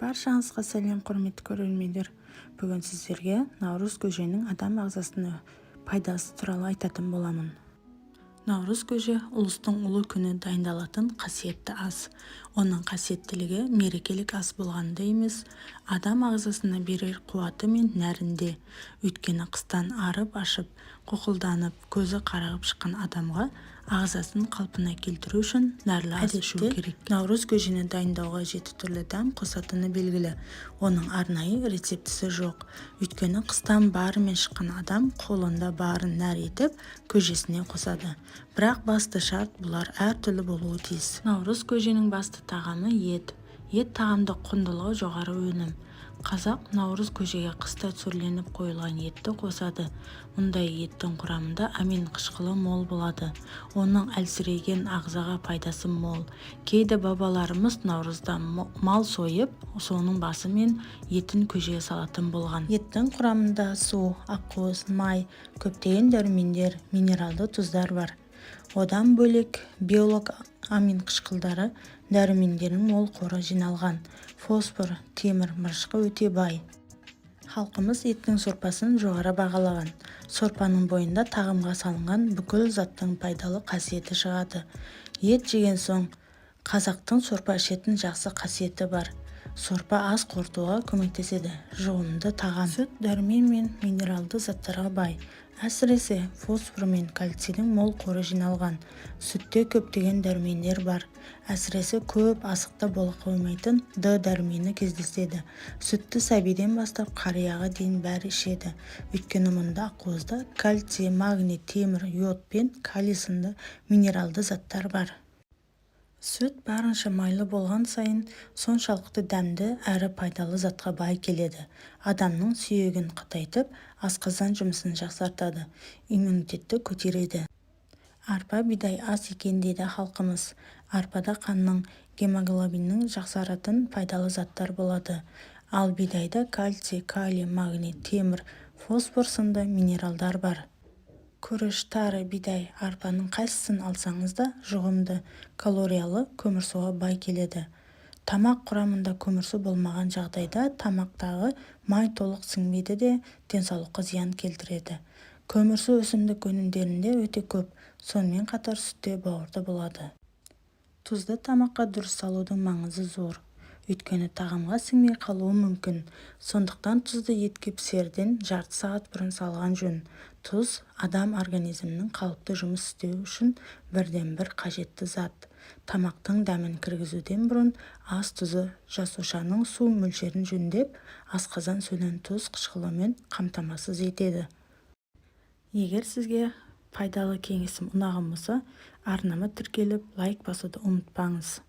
Баршаңызға сәлем, құрметті көрермендер. Бүгін сіздерге наурыз көженің адам ағзасына пайдасы туралы айтатын боламын. Наурыз көже ұлыстың ұлы күні дайындалатын қасиетті ас. Оның қасиеттілігі мерекелік ас болғанда емес, адам ағзасына берер қуаты мен нәрінде. Өйткені қыстан арып ашып, қоқылданып, көзі қарағып шыққан адамға ағзасын қалпына келтіру үшін нәрлі ас ішу керек. Наурыз көжені дайындауға 7 түрлі дәм қосатыны белгілі. Оның арнайы рецептісі жоқ. Өйткені қыстан барымен шыққан адам қолында барын нәр етіп көжесіне қосады. Бірақ басты шарт бұлар әртүрлі болуы тиіс. Наурыз көженің басты тағамы ет. Ет тағамдық құндылығы жоғары өнім. Қазақ наурыз көжеге қыста сүрленіп қойылған етті қосады. Мұндай еттің құрамында амин қышқылы мол болады. Оның әлсіреген ағзаға пайдасы мол. Кейде бабаларымыз наурызда мал сойып, соның басы мен етін көжеге салатын болған. Еттің құрамында су, ақуыз, май, көптеген дәрумендер, минералды тұздар бар. Одан бөлек биолог амин қышқылдары, дәрумендердің мол қоры жиналған. Фосфор, темір, мырышқа өте бай. Халқымыз еттің сорпасын жоғары бағалаған. Сорпаның бойында тағамға салынған бүкіл заттың пайдалы қасиеті шығады. Ет жеген соң қазақтың сорпа ішетін жақсы қасиеті бар. Сорпа ас қорытуға көмектеседі. Жұғымды тағам. Сүт дәрумен мен минералды заттарға бай. Әсіресе фосфор мен кальцийдің мол қоры жиналған. Сүтте көптеген дәрумендер бар. Әсіресе көп асықта бола қоймайтын Д дәрумені кездеседі. Сүтті сәбиден бастап қарияға дейін бәрі ішеді. Өйткені мұнда ақуызда кальций, магний, темір, йод пен калий сынды минералды заттар бар. Сүт барынша майлы болған сайын соншалықты дәмді әрі пайдалы затқа бай келеді. Адамның сүйегін қатайтып, асқазан жұмысын жақсартады, иммунитетті көтереді. Арпа бидай ас екен дейді халқымыз. Арпада қанның гемоглобиннің жақсаратын пайдалы заттар болады. Ал бидайда кальций, калий, магний, темір, фосфор сынды минералдар бар. Күріш, тары, бидай, арпаның қайсысын алсаңыз да жұғымды, калориялы көмірсуға бай келеді. Тамақ құрамында көмірсу болмаған жағдайда тамақтағы май толық сіңбейді де денсаулыққа зиян келтіреді. Көмірсу өсімдік өнімдерінде өте көп, сонымен қатар сүтте бауырды болады. Тұзды тамаққа дұрыс салудың маңызы зор. Өйткені тағамға сіңмей қалуы мүмкін. Сондықтан тұзды етке пісерден жарты сағат бұрын салған жөн. Тұз адам организмінің қалыпты жұмыс істеу үшін бірден-бір қажетті зат. Тамақтың дәмін кіргізуден бұрын ас тұзы жасушаның су мөлшерін жөндеп, асқазан сөнен тұз қышқылымен қамтамасыз етеді. Егер сізге пайдалы кеңесім ұнаған болса, арнама тіркеліп лайк басуды ұмытпаңыз.